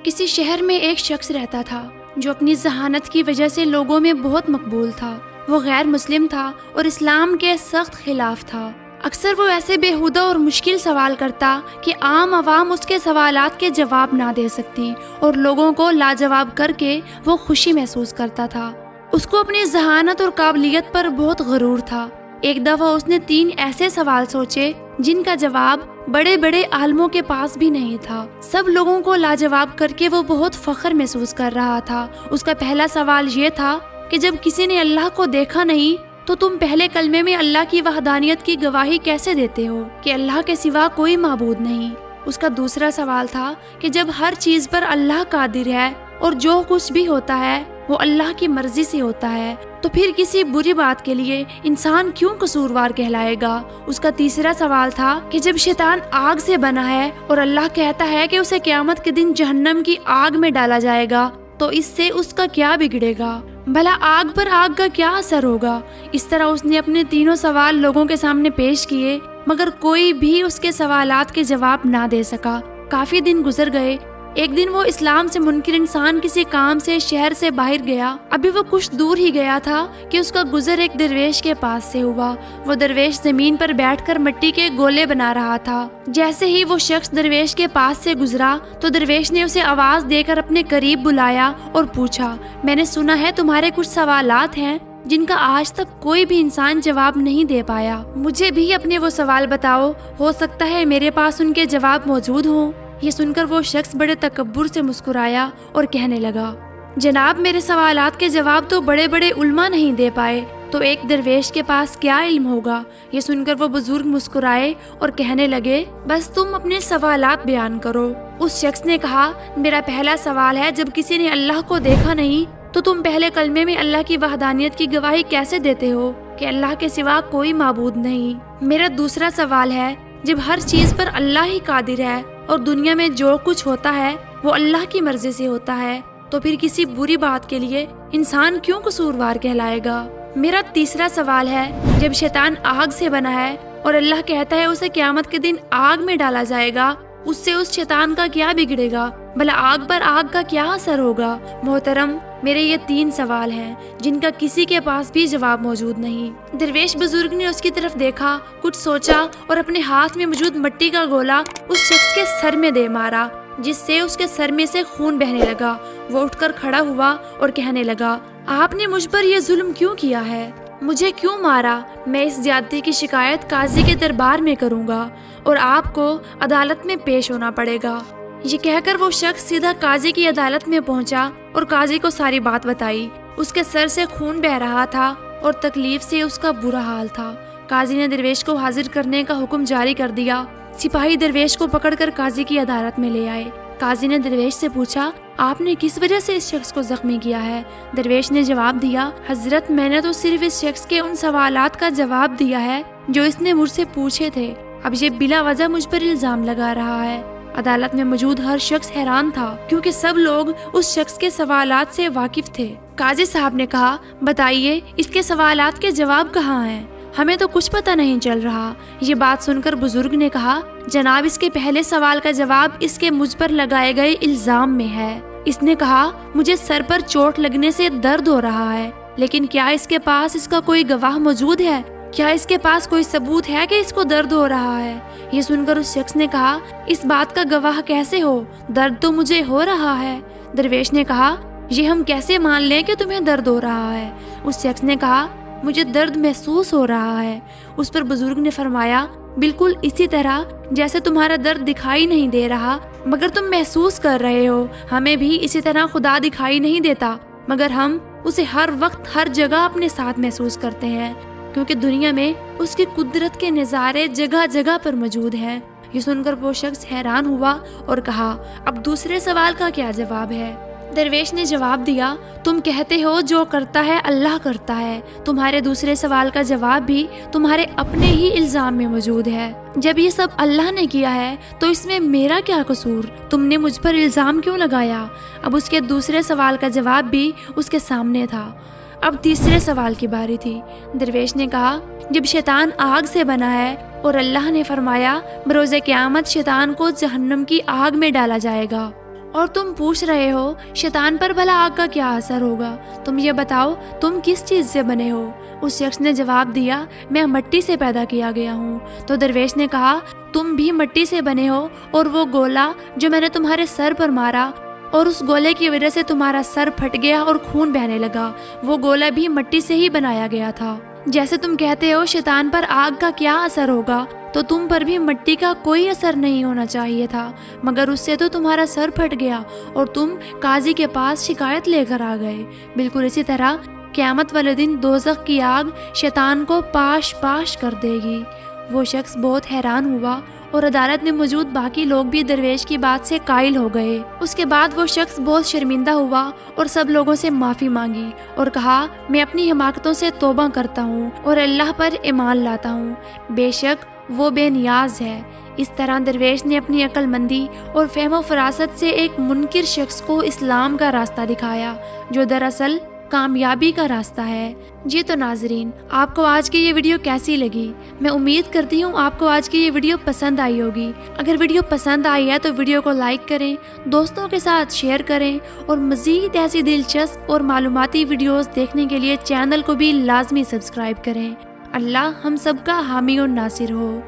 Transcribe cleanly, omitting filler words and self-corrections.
کسی شہر میں ایک شخص رہتا تھا جو اپنی ذہانت کی وجہ سے لوگوں میں بہت مقبول تھا۔ وہ غیر مسلم تھا اور اسلام کے سخت خلاف تھا۔ اکثر وہ ایسے بیہودہ اور مشکل سوال کرتا کہ عام عوام اس کے سوالات کے جواب نہ دے سکتی، اور لوگوں کو لاجواب کر کے وہ خوشی محسوس کرتا تھا۔ اس کو اپنی ذہانت اور قابلیت پر بہت غرور تھا۔ ایک دفعہ اس نے 3 ایسے سوال سوچے جن کا جواب بڑے بڑے عالموں کے پاس بھی نہیں تھا۔ سب لوگوں کو لاجواب کر کے وہ بہت فخر محسوس کر رہا تھا۔ اس کا پہلا سوال یہ تھا کہ جب کسی نے اللہ کو دیکھا نہیں تو تم پہلے کلمے میں اللہ کی وحدانیت کی گواہی کیسے دیتے ہو کہ اللہ کے سوا کوئی معبود نہیں؟ اس کا دوسرا سوال تھا کہ جب ہر چیز پر اللہ قادر ہے اور جو کچھ بھی ہوتا ہے وہ اللہ کی مرضی سے ہوتا ہے، تو پھر کسی بری بات کے لیے انسان کیوں قصوروار کہلائے گا؟ اس کا تیسرا سوال تھا کہ جب شیطان آگ سے بنا ہے اور اللہ کہتا ہے کہ اسے قیامت کے دن جہنم کی آگ میں ڈالا جائے گا، تو اس سے اس کا کیا بگڑے گا؟ بھلا آگ پر آگ کا کیا اثر ہوگا؟ اس طرح اس نے اپنے تینوں سوال لوگوں کے سامنے پیش کیے، مگر کوئی بھی اس کے سوالات کے جواب نہ دے سکا۔ کافی دن گزر گئے۔ ایک دن وہ اسلام سے منکر انسان کسی کام سے شہر سے باہر گیا۔ ابھی وہ کچھ دور ہی گیا تھا کہ اس کا گزر ایک درویش کے پاس سے ہوا۔ وہ درویش زمین پر بیٹھ کر مٹی کے گولے بنا رہا تھا۔ جیسے ہی وہ شخص درویش کے پاس سے گزرا تو درویش نے اسے آواز دے کر اپنے قریب بلایا اور پوچھا، میں نے سنا ہے تمہارے کچھ سوالات ہیں جن کا آج تک کوئی بھی انسان جواب نہیں دے پایا۔ مجھے بھی اپنے وہ سوال بتاؤ، ہو سکتا ہے میرے پاس ان کے جواب موجود ہوں۔ یہ سن کر وہ شخص بڑے تکبر سے مسکرایا اور کہنے لگا، جناب میرے سوالات کے جواب تو بڑے بڑے علماء نہیں دے پائے، تو ایک درویش کے پاس کیا علم ہوگا؟ یہ سن کر وہ بزرگ مسکرائے اور کہنے لگے، بس تم اپنے سوالات بیان کرو۔ اس شخص نے کہا، میرا پہلا سوال ہے، جب کسی نے اللہ کو دیکھا نہیں تو تم پہلے کلمے میں اللہ کی وحدانیت کی گواہی کیسے دیتے ہو کہ اللہ کے سوا کوئی معبود نہیں؟ میرا دوسرا سوال ہے، جب ہر چیز پر اللہ ہی قادر ہے اور دنیا میں جو کچھ ہوتا ہے وہ اللہ کی مرضی سے ہوتا ہے، تو پھر کسی بری بات کے لیے انسان کیوں قصوروار کہلائے گا؟ میرا تیسرا سوال ہے، جب شیطان آگ سے بنا ہے اور اللہ کہتا ہے اسے قیامت کے دن آگ میں ڈالا جائے گا، اس سے اس شیطان کا کیا بگڑے گا؟ بھلا آگ پر آگ کا کیا اثر ہوگا؟ محترم، میرے یہ 3 سوال ہیں جن کا کسی کے پاس بھی جواب موجود نہیں۔ درویش بزرگ نے اس کی طرف دیکھا، کچھ سوچا اور اپنے ہاتھ میں موجود مٹی کا گولا اس شخص کے سر میں دے مارا، جس سے اس کے سر میں سے خون بہنے لگا۔ وہ اٹھ کر کھڑا ہوا اور کہنے لگا، آپ نے مجھ پر یہ ظلم کیوں کیا ہے؟ مجھے کیوں مارا؟ میں اس زیادتی کی شکایت قاضی کے دربار میں کروں گا اور آپ کو عدالت میں پیش ہونا پڑے گا۔ یہ کہہ کر وہ شخص سیدھا قاضی کی عدالت میں پہنچا اور قاضی کو ساری بات بتائی۔ اس کے سر سے خون بہ رہا تھا اور تکلیف سے اس کا برا حال تھا۔ قاضی نے درویش کو حاضر کرنے کا حکم جاری کر دیا۔ سپاہی درویش کو پکڑ کر قاضی کی عدالت میں لے آئے۔ قاضی نے درویش سے پوچھا، آپ نے کس وجہ سے اس شخص کو زخمی کیا ہے؟ درویش نے جواب دیا، حضرت میں نے تو صرف اس شخص کے ان سوالات کا جواب دیا ہے جو اس نے مجھ سے پوچھے تھے۔ اب یہ بلا وجہ مجھ پر الزام لگا رہا ہے۔ عدالت میں موجود ہر شخص حیران تھا کیونکہ سب لوگ اس شخص کے سوالات سے واقف تھے۔ قاضی صاحب نے کہا، بتائیے اس کے سوالات کے جواب کہاں ہیں؟ ہمیں تو کچھ پتہ نہیں چل رہا۔ یہ بات سن کر بزرگ نے کہا، جناب اس کے پہلے سوال کا جواب اس کے مجھ پر لگائے گئے الزام میں ہے۔ اس نے کہا، مجھے سر پر چوٹ لگنے سے درد ہو رہا ہے، لیکن کیا اس کے پاس اس کا کوئی گواہ موجود ہے؟ کیا اس کے پاس کوئی ثبوت ہے کہ اس کو درد ہو رہا ہے؟ یہ سن کر اس شخص نے کہا، اس بات کا گواہ کیسے ہو؟ درد تو مجھے ہو رہا ہے۔ درویش نے کہا، یہ ہم کیسے مان لیں کہ تمہیں درد ہو رہا ہے؟ اس شخص نے کہا، مجھے درد محسوس ہو رہا ہے۔ اس پر بزرگ نے فرمایا، بالکل اسی طرح جیسے تمہارا درد دکھائی نہیں دے رہا مگر تم محسوس کر رہے ہو، ہمیں بھی اسی طرح خدا دکھائی نہیں دیتا مگر ہم اسے ہر وقت ہر جگہ اپنے ساتھ محسوس کرتے ہیں، کیونکہ دنیا میں اس کی قدرت کے نظارے جگہ جگہ پر موجود ہیں۔ یہ سن کر وہ شخص حیران ہوا اور کہا، اب دوسرے سوال کا کیا جواب ہے؟ درویش نے جواب دیا، تم کہتے ہو جو کرتا ہے اللہ کرتا ہے۔ تمہارے دوسرے سوال کا جواب بھی تمہارے اپنے ہی الزام میں موجود ہے۔ جب یہ سب اللہ نے کیا ہے تو اس میں میرا کیا قصور؟ تم نے مجھ پر الزام کیوں لگایا؟ اب اس کے دوسرے سوال کا جواب بھی اس کے سامنے تھا۔ اب تیسرے سوال کی باری تھی۔ درویش نے کہا، جب شیطان آگ سے بنا ہے اور اللہ نے فرمایا بروز قیامت شیطان کو جہنم کی آگ میں ڈالا جائے گا، اور تم پوچھ رہے ہو شیطان پر بھلا آگ کا کیا اثر ہوگا؟ تم یہ بتاؤ تم کس چیز سے بنے ہو؟ اس شخص نے جواب دیا میں مٹی سے پیدا کیا گیا ہوں۔ تو درویش نے کہا تم بھی مٹی سے بنے ہو، اور وہ گولا جو میں نے تمہارے سر پر مارا اور اس گولے کی وجہ سے تمہارا سر پھٹ گیا اور خون بہنے لگا، وہ گولا بھی مٹی سے ہی بنایا گیا تھا۔ جیسے تم کہتے ہو شیطان پر آگ کا کیا اثر ہوگا، تو تم پر بھی مٹی کا کوئی اثر نہیں ہونا چاہیے تھا، مگر اس سے تو تمہارا سر پھٹ گیا اور تم قاضی کے پاس شکایت لے کر آ گئے۔ بالکل اسی طرح قیامت والے دن دوزخ کی آگ شیطان کو پاش پاش کر دے گی۔ وہ شخص بہت حیران ہوا اور عدالت میں موجود باقی لوگ بھی درویش کی بات سے قائل ہو گئے۔ اس کے بعد وہ شخص بہت شرمندہ ہوا اور سب لوگوں سے معافی مانگی اور کہا میں اپنی حماقتوں سے توبہ کرتا ہوں اور اللہ پر ایمان لاتا ہوں، بے شک وہ بے نیاز ہے۔ اس طرح درویش نے اپنی عقل مندی اور فہم و فراست سے ایک منکر شخص کو اسلام کا راستہ دکھایا جو دراصل کامیابی کا راستہ ہے۔ جی تو ناظرین، آپ کو آج کی یہ ویڈیو کیسی لگی؟ میں امید کرتی ہوں آپ کو آج کی یہ ویڈیو پسند آئی ہوگی۔ اگر ویڈیو پسند آئی ہے تو ویڈیو کو لائک کریں، دوستوں کے ساتھ شیئر کریں، اور مزید ایسی دلچسپ اور معلوماتی ویڈیوز دیکھنے کے لیے چینل کو بھی لازمی سبسکرائب کریں۔ اللہ ہم سب کا حامی اور ناصر ہو۔